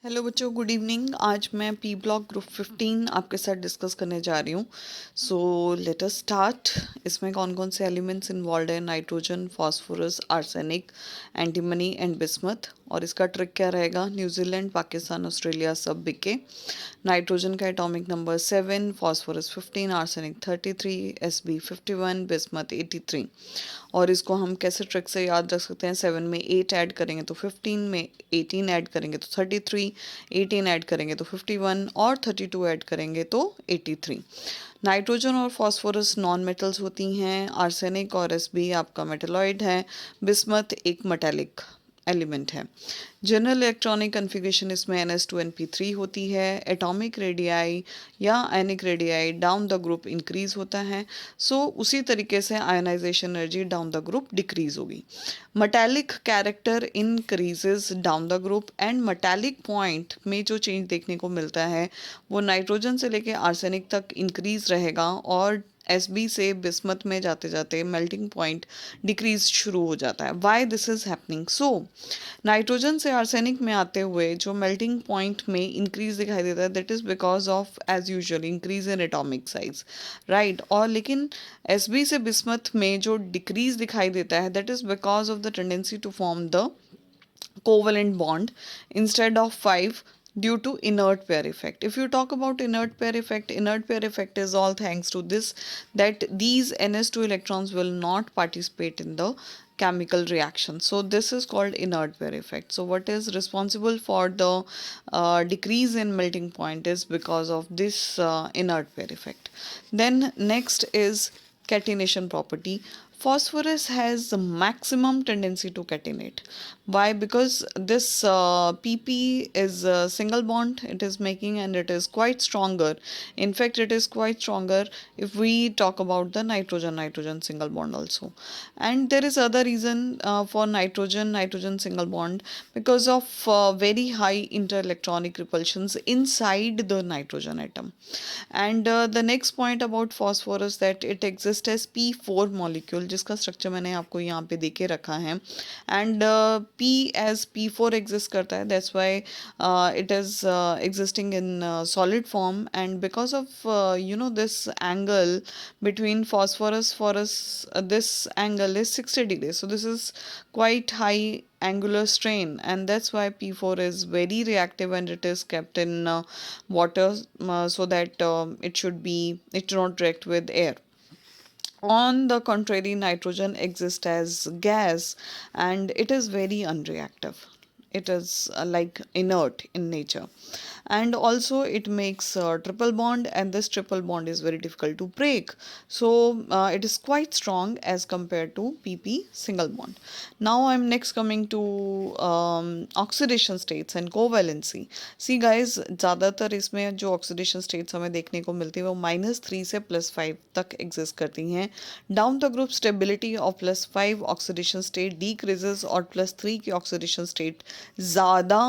Hello बच्चों, good evening. आज मैं पी ब्लॉक ग्रुप 15 आपके साथ डिस्कस करने जा रही हूँ। So let us start. इसमें कौन कौन से एलिमेंट्स इन्वॉल्व है? Nitrogen, phosphorus, arsenic, antimony and bismuth. और इसका ट्रिक क्या रहेगा? न्यूजीलैंड, पाकिस्तान, ऑस्ट्रेलिया सब बिके। नाइट्रोजन का atomic number 7, phosphorus 15, arsenic 33, SB 51, bismuth 83। और इसको हम कैसे ट्रिक से याद रख सकते हैं? 7 में 8 ऐड करेंगे तो 15, में 18 ऐड करेंगे तो 33, 18 ऐड करेंगे तो 51 और 32 ऐड करेंगे तो 83। नाइट्रोजन और फास्फोरस नॉन मेटल्स होती हैं। आर्सेनिक और एसबी आपका मेटेलॉइड है। बिस्मथ एक मेटालिक एलिमेंट है। जनरल इलेक्ट्रॉनिक कन्फिगरेशन इसमें NS2 NP3 होती है। एटॉमिक रेडियाई या ionic radii down the group increase होता है। उसी तरीके से ionisation energy down the group decrease होगी। Metallic character increases down the group and metallic point में जो चेंज देखने को मिलता है वो नाइट्रोजन से लेके आर्सेनिक तक इंक्रीज रहेगा और एसबी से बिस्मथ में जाते जाते मेल्टिंग पॉइंट डिक्रीज शुरू हो जाता है। Why this is happening? Nitrogen से आर्सेनिक में आते हुए जो मेल्टिंग पॉइंट में इंक्रीज दिखाई देता है, that is because of as usual increase in atomic size, right. और लेकिन एसबी से बिस्मथ में जो डिक्रीज दिखाई देता है, that is because of the tendency to form the covalent bond instead of 5 due to inert pair effect. If you talk about inert pair effect is all thanks to this, that these ns2 electrons will not participate in the chemical reaction. So this is called inert pair effect. So what is responsible for the decrease in melting point is because of this inert pair effect. Then next is catenation property. Phosphorus has the maximum tendency to catenate. Why? Because this pp is a single bond it is making, and it is quite stronger. In fact, it is quite stronger if we talk about the nitrogen single bond also. And there is other reason for nitrogen single bond, because of very high interelectronic repulsions inside the nitrogen atom. And the next point about phosphorus, that it exists as p4 molecule, जिसका structure मैंने आपको यहाँ पे दे के रखा है. And p as p4 exist करता है, that's why it is existing in solid form. And because of this angle between phosphorus, this angle is 60 degrees, so this is quite high angular strain, and that's why p4 is very reactive, and it is kept in water so that it do not react with air. On the contrary, nitrogen exists as gas, and it is very unreactive. It is like inert in nature. And also it makes a triple bond, and this triple bond is very difficult to break. So it is quite strong as compared to pp single bond. Now I'm next coming to oxidation states and covalency. See guys, ज़्यादातर इसमें जो oxidation states हमें देखने को मिलती है वो -3 से +5 तक एग्जिस्ट करती हैं. Down the group stability of +5 oxidation state decreases, और +3 की ऑक्सीडेशन स्टेट ज़्यादा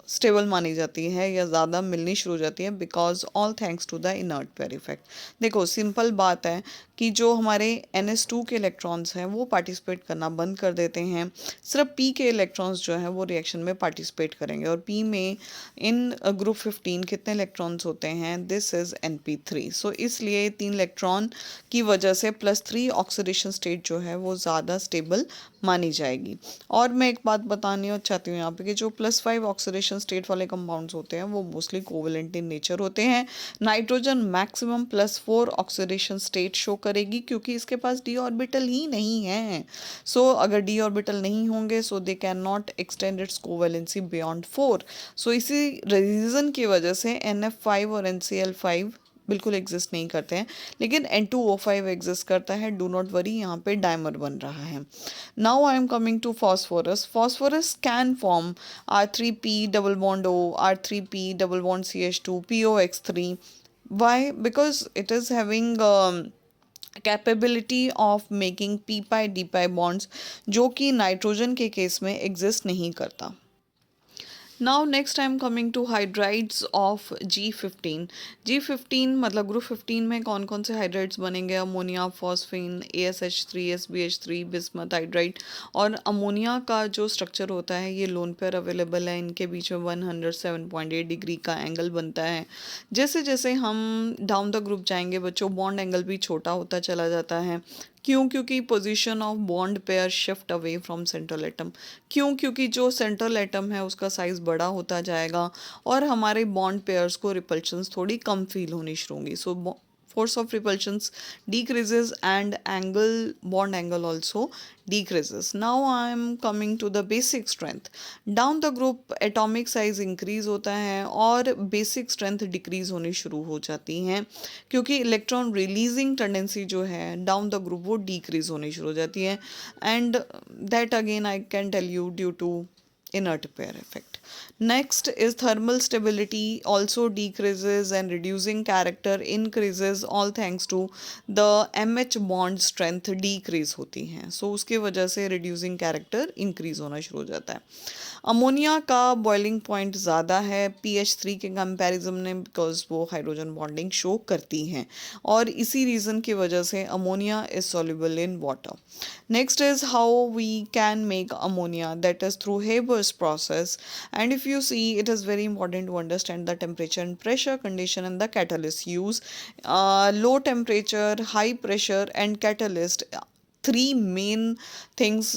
स्टेबल मानी जाती है या ज़्यादा मिलनी शुरू हो जाती है, because all thanks to the inert pair effect. देखो सिंपल बात है कि जो हमारे NS2 के इलेक्ट्रॉन्स हैं वो पार्टिसिपेट करना बंद कर देते हैं. सिर्फ P के इलेक्ट्रॉन्स जो हैं वो रिएक्शन में पार्टिसिपेट करेंगे. और P में इन ग्रुप 15 कितने इलेक्ट्रॉन्स होते हैं? This is NP3. सो इसलिए 3 इलेक्ट्रॉन की वजह से +3 ऑक्सीडेशन स्टेट जो है वो ज़्यादा स्टेबल मानी जाएगी. और मैं एक बात बतानी चाहती हूँ यहाँ पे कि जो +5 ऑक्सीडेशन स्टेट वाले कंपाउंड्स होते हैं वो मोस्टली कोवेलेंट इन नेचर होते हैं. Nitrogen maximum +4 oxidation state show करेगी, क्योंकि इसके पास d ऑर्बिटल ही नहीं है. अगर d ऑर्बिटल नहीं होंगे they can not extend it's covalency beyond 4. इसी रीज़न की वजह से NF5 और NCl5 बिल्कुल एग्जिस्ट नहीं करते हैं, लेकिन N2O5 एग्जिस्ट करता है. डू नॉट वरी, यहाँ पे डायमर बन रहा है. Now I am coming to phosphorus. Phosphorus can form R3P double bond O, R3P double bond CH2, POX3. Why? Because it is having capability of making p pi d pi bonds, जो कि nitrogen के case में exist नहीं करता. Now next I am coming to hydrides of G15। G15 मतलब group 15 में कौन कौन से हाइड्राइड्स बनेंगे? Ammonia, phosphine, ASH3, SBH3, bismuth hydride. और अमोनिया का जो स्ट्रक्चर होता है ये लोन पेयर अवेलेबल है, इनके बीच में 107.8 डिग्री का एंगल बनता है। जैसे जैसे हम डाउन द ग्रुप जाएंगे बच्चों, बॉन्ड एंगल भी छोटा होता चला जाता है। क्यों? क्योंकि position of bond pair shift away from central atom. क्यों? क्योंकि जो सेंट्रल एटम है उसका साइज बड़ा होता जाएगा और हमारे बॉन्ड पेयर्स को रिपल्शंस थोड़ी कम फील होनी शुरू होंगी। सो force of repulsions decreases and angle bond angle also decreases. Now I am coming to the basic strength. Down the group atomic size increase होता है और basic strength decrease होनी शुरू हो जाती हैं, क्योंकि इलेक्ट्रॉन रिलीजिंग टेंडेंसी जो है डाउन द ग्रुप वो डिक्रीज होनी शुरू हो जाती है। And that again I can tell you due to inert pair effect. Next is thermal stability also decreases and reducing character increases, all thanks to the MH bond strength decrease होती है। So उसके वजह से reducing character increase होना शुरू हो जाता है। अमोनिया का बॉइलिंग पॉइंट ज़्यादा है PH3 के कंपैरिजन में, बिकॉज वो हाइड्रोजन बॉन्डिंग शो करती हैं और इसी रीज़न की वजह से ammonia is soluble in water. Next is how we can make ammonia, that is through Haber's process. And if you see, it is very important to understand the temperature and pressure condition and the catalyst use. Low temperature, high pressure and catalyst, three main things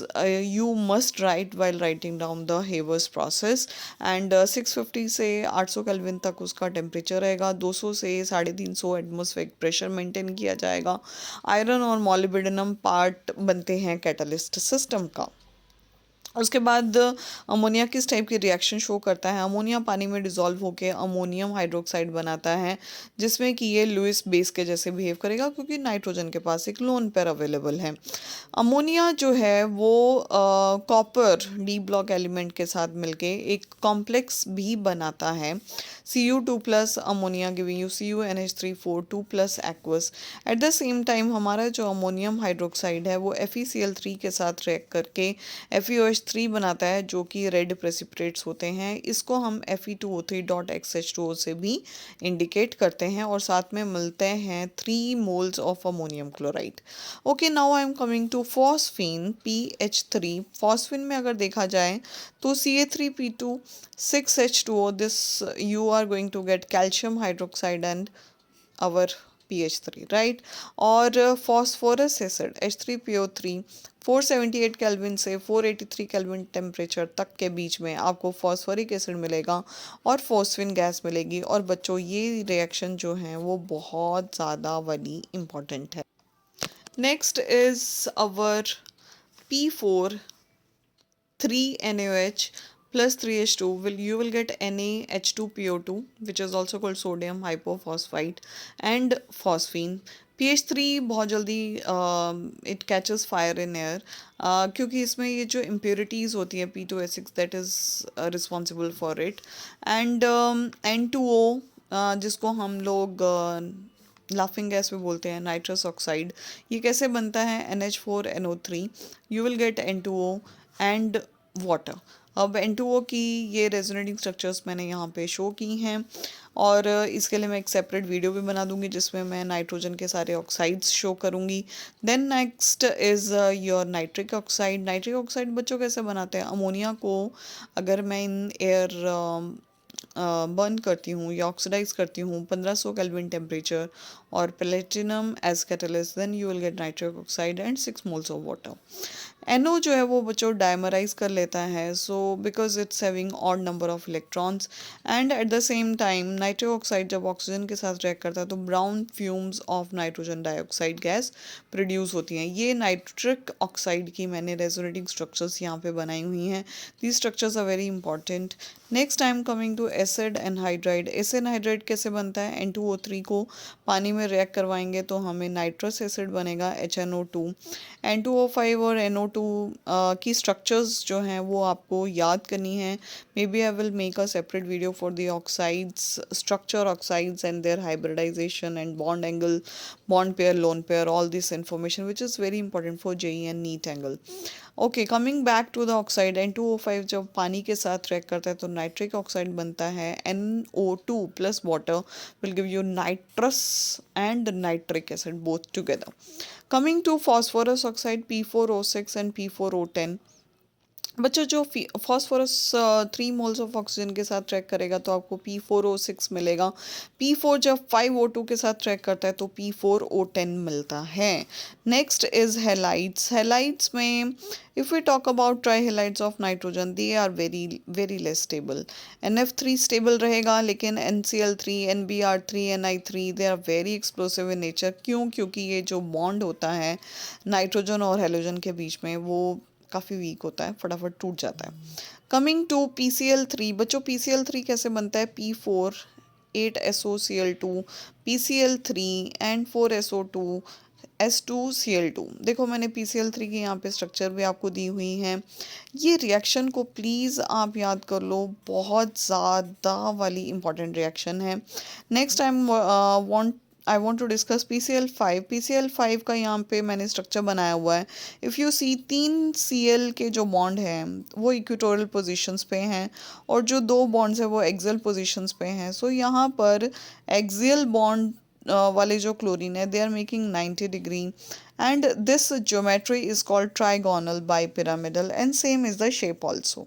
you must write while writing down the Haber's process. And 650 से 800 kelvin तक उसका temperature रहेगा, 200 से 350 atmospheric pressure maintain किया जाएगा। Iron और molybdenum part बनते हैं कैटलिस्ट सिस्टम का। उसके बाद अमोनिया किस टाइप की रिएक्शन शो करता है? अमोनिया पानी में डिज़ोल्व होकर अमोनियम हाइड्रोक्साइड बनाता है, जिसमें कि ये लुइस बेस के जैसे बिहेव करेगा, क्योंकि नाइट्रोजन के पास एक लोन पेयर अवेलेबल है। अमोनिया जो है वो कॉपर डी ब्लॉक एलिमेंट के साथ मिलके एक कॉम्प्लेक्स भी बनाता है, Cu2 plus ammonia giving you CuNH3 4 2 plus aqueous. Eight the same time हमारा जो अमोनियम हाइड्रोक्साइड है वो FeCl3 के साथ रिएक्ट करके FeOH3 बनाता है, जो कि रेड प्रेसिपिटेट्स होते हैं। इसको हम Fe2O3.XH2O से भी इंडिकेट करते हैं और साथ में मिलते हैं 3 moles of ammonium chloride. Okay, now I am coming to phosphine PH3। Phosphine में अगर देखा जाए तो Ca3P2 6H2O, this you are going to get calcium hydroxide and our PH3, right? और फॉस्फोरस एसिड H3PO3 478 केल्विन से 483 kelvin temperature तक के बीच में आपको फॉस्फोरिक एसिड मिलेगा और फॉस्फिन गैस मिलेगी। और बच्चों ये रिएक्शन जो है वो बहुत ज़्यादा वाली इम्पॉर्टेंट है। Next is our P4 3NaOH plus 3H2 you will get NaH2PO2, which is also called sodium hypophosphite, and phosphine। PH3 बहुत जल्दी it catches fire in air, क्योंकि इसमें ये जो इम्प्योरिटीज़ होती है P2S6 that is responsible for it. And N2O जिसको हम लोग लाफिंग गैस में बोलते हैं, नाइट्रस ऑक्साइड, ये कैसे बनता है? NH4NO3, you will gate N2O and water. अब N2O की ये रेजोनेटिंग स्ट्रक्चर्स मैंने यहाँ पे शो की हैं और इसके लिए मैं एक सेपरेट वीडियो भी बना दूंगी जिसमें मैं नाइट्रोजन के सारे ऑक्साइड्स शो करूँगी। Then next is your nitric oxide. Nitric oxide बच्चों कैसे बनाते हैं? अमोनिया को अगर मैं इन एयर बर्न करती हूँ या ऑक्सीडाइज करती हूँ 1500 केल्विन टेम्परेचर और platinum as catalyst, then you will get nitric oxide and 6 moles of water. NO जो है वो बच्चों डायमराइज कर लेता है, so because it's having odd number of electrons. And at the same time nitric oxide जब oxygen के साथ रिएक्ट करता है तो brown fumes of nitrogen dioxide gas produce होती हैं। ये नाइट्रिक ऑक्साइड की मैंने रेजोनेटिंग स्ट्रक्चर्स यहाँ पे बनाई हुई हैं। These structures are very important. Next I am coming to acid anhydride. Acid anhydride कैसे बनता है? N2O3 को पानी में रिएक्ट करवाएंगे तो हमें नाइट्रस एसिड बनेगा HNO2। N2O5 और NO2 की स्ट्रक्चर्स जो हैं वो आपको याद करनी है। Maybe I will make a separate video for the oxides, structure oxides and their hybridisation and bond angle, bond pair, lone pair, all this information which is very important for JEE and NEET angle. Okay, coming back to the oxide, N2O5 जब पानी के साथ react करता है तो nitric oxide बनता है, NO2 plus water will give you nitrous and nitric acid both together. Coming to phosphorus oxide P4O6 and P4O10. बच्चों जो फॉस्फोरस 3 मोल्स ऑफ ऑक्सीजन के साथ ट्रैक करेगा तो आपको P4O6 मिलेगा. P4 जब 5O2 के साथ ट्रैक करता है तो P4O10 मिलता है. Next is halides. हेलाइड्स में if we talk about trihalides of nitrogen, they are very very less stable. NF3 stable रहेगा लेकिन NCl3, NBr3, Ni3 they are very explosive in nature. क्यों? क्योंकि ये जो बॉन्ड होता है नाइट्रोजन और हेलोजन के बीच में वो काफ़ी वीक होता है, फटाफट टूट जाता है. Coming to PCl3. बच्चों PCl3 कैसे बनता है? P4 8SOCl2 PCl3 and 4SO2 S2Cl2. देखो मैंने PCl3 की यहाँ पे स्ट्रक्चर भी आपको दी हुई है. ये रिएक्शन को प्लीज़ आप याद कर लो, बहुत ज़्यादा वाली इंपॉर्टेंट रिएक्शन है. Next time I want to discuss PCl5. PCl5 का यहाँ पे मैंने स्ट्रक्चर बनाया हुआ है. इफ़ यू सी 3Cl के जो बॉन्ड हैं वो इक्वेटोरियल पोजिशंस पे हैं और जो 2 बॉन्ड्स हैं वो एक्सियल पोजिशंस पे हैं. सो यहाँ पर एक्सियल बॉन्ड वाले जो क्लोरीन है they are making 90 degree and this geometry is called trigonal bipyramidal and same is the shape also.